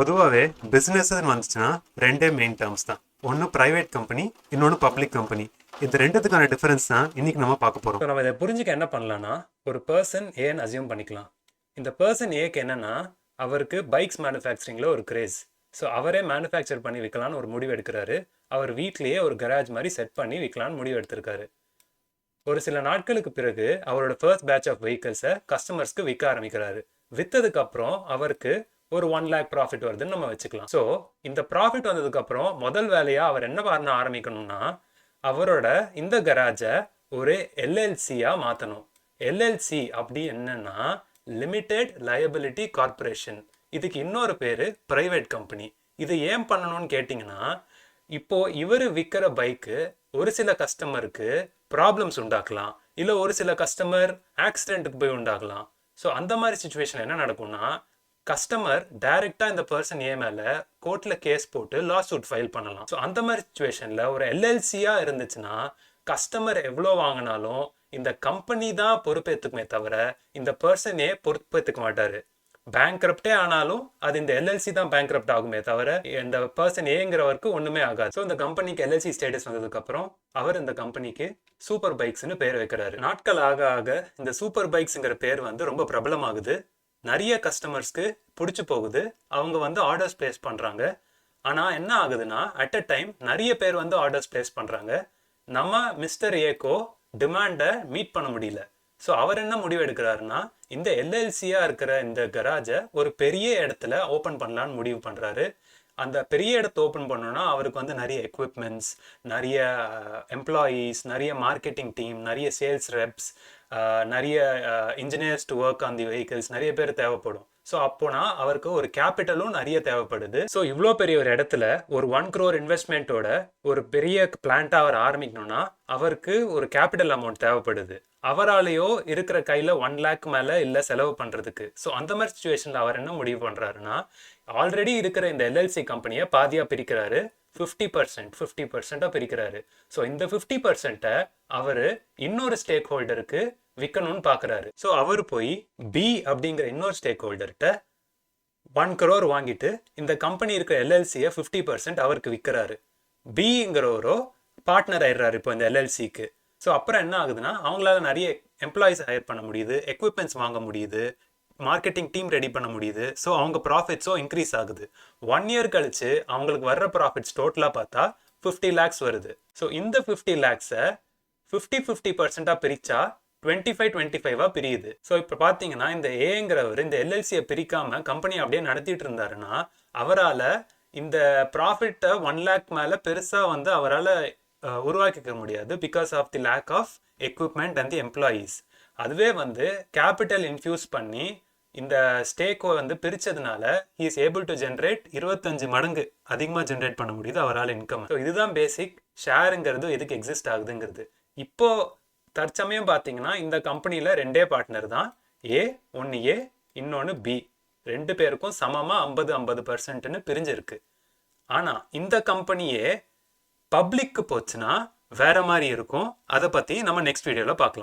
பொதுவாகவே பிஸ்னஸ்ன்னு வந்துச்சுன்னா ரெண்டே மெயின் டேர்ம்ஸ் தான். ஒன்று ப்ரைவேட் கம்பெனி, இன்னொன்று பப்ளிக் கம்பெனி. இந்த ரெண்டுத்துக்கான டிஃபரன்ஸ் தான் இன்னைக்கு நம்ம பார்க்க போகிறோம். நம்ம இதை புரிஞ்சுக்க என்ன பண்ணலாம்னா, ஒரு பர்சன் ஏன்னு அசியூம் பண்ணிக்கலாம். இந்த பர்சன் ஏக்கு என்னன்னா, அவருக்கு பைக்ஸ் மேனுஃபேக்சரிங்கில் ஒரு கிரேஸ். ஸோ அவரே மேனுஃபேக்சர் பண்ணி விற்கலான்னு ஒரு முடிவு எடுக்கிறாரு. அவர் வீட்லேயே ஒரு கராஜ் மாதிரி செட் பண்ணி விற்கலான்னு முடிவு எடுத்திருக்காரு. ஒரு சில நாட்களுக்கு பிறகு அவரோட ஃபர்ஸ்ட் பேட்ச் ஆஃப் வெஹிக்கிள்ஸை கஸ்டமர்ஸ்க்கு விற்க ஆரம்பிக்கிறாரு. விற்றதுக்கு அப்புறம் அவருக்கு ஒரு 1 lakh ப்ராஃபிட் வருதுன்னு நம்ம வச்சுக்கலாம். ஸோ இந்த ப்ராஃபிட் வந்ததுக்கப்புறம் முதல் வேலையாக அவர் என்ன பண்ண ஆரம்பிக்கணும்னா, அவரோட இந்த கராஜை ஒரு எல்எல்சியாக மாற்றணும். எல்எல்சி அப்படி என்னன்னா லிமிடெட் லயபிலிட்டி கார்பரேஷன். இதுக்கு இன்னொரு பேர் ப்ரைவேட் கம்பெனி. இது ஏன் பண்ணணும்னு கேட்டிங்கன்னா, இப்போ இவர் விற்கிற பைக்கு ஒரு சில கஸ்டமருக்கு ப்ராப்ளம்ஸ் உண்டாக்கலாம், இல்லை ஒரு சில கஸ்டமர் ஆக்சிடென்ட்டுக்கு போய் உண்டாகலாம். ஸோ அந்த மாதிரி சுச்சுவேஷன் என்ன நடக்கும்னா, கஸ்டமர் டைரெக்டாக இந்த பர்சன் ஏ மேலே கோர்ட்டில் கேஸ் போட்டு லா சூட் ஃபைல் பண்ணலாம். ஸோ அந்த மாதிரி சுச்சுவேஷனில் ஒரு எல்எல்சியாக இருந்துச்சுன்னா, கஸ்டமர் எவ்வளோ வாங்கினாலும் இந்த கம்பெனி தான் பொறுப்பேற்றுக்குமே தவிர இந்த பர்சனே பொறுப்பேற்றுக்க மாட்டார். பேங்க்ரப்டே ஆனாலும் அது இந்த எல்எல்சி தான் பேங்க்ரப்ட் ஆகுமே தவிர இந்த பர்சன் ஏங்கிறவருக்கு ஒன்றுமே ஆகாது. ஸோ இந்த கம்பெனிக்கு எல்எல்சி ஸ்டேட்டஸ் வந்ததுக்கப்புறம் அவர் இந்த கம்பெனிக்கு சூப்பர் பைக்ஸ்னு பேர் வைக்கிறாரு. நாட்கள் ஆக ஆக இந்த சூப்பர் பைக்ஸுங்கிற பேர் ரொம்ப பிரபலமாகுது. நிறைய கஸ்டமர்ஸ்க்கு பிடிச்சி போகுது. அவங்க ஆர்டர்ஸ் பிளேஸ் பண்ணுறாங்க. ஆனால் என்ன ஆகுதுன்னா, அட் அ டைம் நிறைய பேர் ஆர்டர்ஸ் பிளேஸ் பண்ணுறாங்க. நம்ம மிஸ்டர் ஏக்கோ டிமாண்டை மீட் பண்ண முடியல. ஸோ அவர் என்ன முடிவு எடுக்கிறாருன்னா, இந்த எல்எல்சியாக இருக்கிற இந்த கராஜை ஒரு பெரிய இடத்துல ஓப்பன் பண்ணலான்னு முடிவு பண்ணுறாரு. அந்த பெரிய இடத்த ஓப்பன் பண்ணோன்னா அவருக்கு நிறைய எக்யூப்மெண்ட்ஸ், நிறைய எம்ப்ளாயீஸ், நிறைய மார்க்கெட்டிங் டீம், நிறைய சேல்ஸ் ரெப்ஸ், நிறைய engineers to work on the vehicles, நிறைய பேர் தேவைப்படும். ஸோ அப்போனா அவருக்கு ஒரு கேபிட்டலும் நிறைய தேவைப்படுது. ஸோ இவ்வளோ பெரிய ஒரு இடத்துல ஒரு 1 crore இன்வெஸ்ட்மெண்ட்டோட ஒரு பெரிய பிளான்ட்டாக அவர் ஆரம்பிக்கணும்னா அவருக்கு ஒரு கேபிட்டல் அமௌண்ட் தேவைப்படுது. அவராலேயோ இருக்கிற கையில் 1 lakh மேலே இல்லை செலவு பண்ணுறதுக்கு. ஸோ அந்த மாதிரி சுச்சுவேஷனில் அவர் என்ன முடிவு பண்ணுறாருன்னா, ஆல்ரெடி இருக்கிற இந்த எல்எல்சி கம்பெனியை பாதியாக பிரிக்கிறாரு. 50% பிரிக்கிறாரு. ஸோ இந்த 50%-ஐ அவர் இன்னொரு ஸ்டேக் ஹோல்டருக்கு விற்கணும்னு பார்க்குறாரு. ஸோ அவர் போய் பி அப்படிங்கிற இன்னொரு ஸ்டேக் ஹோல்டர்கிட்ட 1 crore வாங்கிட்டு இந்த கம்பெனி இருக்கிற எல்எல்சியை 50% அவருக்கு விற்கிறாரு. பிங்கிறவரோ பார்ட்னர் ஆயிடுறாரு இப்போ இந்த எல்எல்சிக்கு. ஸோ அப்புறம் என்ன ஆகுதுன்னா, அவங்களால நிறைய எம்ப்ளாயிஸ் ஹையர் பண்ண முடியுது, எக்யூப்மெண்ட்ஸ் வாங்க முடியுது, மார்க்கெட்டிங் டீம் ரெடி பண்ண முடியுது. ஸோ அவங்க ப்ராஃபிட்ஸும் இன்க்ரீஸ் ஆகுது. 1 year கழிச்சு அவங்களுக்கு வர்ற ப்ராஃபிட்ஸ் டோட்டலாக பார்த்தா 50 lakhs வருது. ஸோ இந்த 50 lakhs-ஐ 50% பிரிச்சா 25-25 பிரியுது. ஸோ இப்போ பார்த்தீங்கன்னா, இந்த ஏங்கிறவர் இந்த எல்எல்சியை பிரிக்காம கம்பெனி அப்படியே நடத்திட்டு இருந்தாருன்னா அவரால் இந்த ப்ராஃபிட்டை 1 lakh மேலே பெருசாக அவரால் உருவாக்கிக்க முடியாது. Because of the lack of equipment and the employees. அதுவே கேபிட்டல் இன்ஃபியூஸ் பண்ணி இந்த ஸ்டேக்கோ பிரிச்சதுனால he is able to generate 25 மடங்கு அதிகமாக ஜென்ரேட் பண்ண முடியுது அவரால் இன்கம். ஸோ இதுதான் பேசிக் ஷேருங்கிறது எதுக்கு எக்ஸிஸ்ட் ஆகுதுங்கிறது. இப்போ தற்சமயம் பார்த்தீங்கன்னா, இந்த கம்பெனியில் 2 பார்ட்னர் தான். ஒன்று ஏ, இன்னொன்று பி. 2 பேருக்கும் சமமாக 50-50%ன்னு பிரிஞ்சிருக்கு. ஆனால் இந்த கம்பெனியே பப்ளிக்கு போச்சுன்னா வேற மாதிரி இருக்கும். அதை பற்றி நம்ம நெக்ஸ்ட் வீடியோவில் பார்க்கலாம்.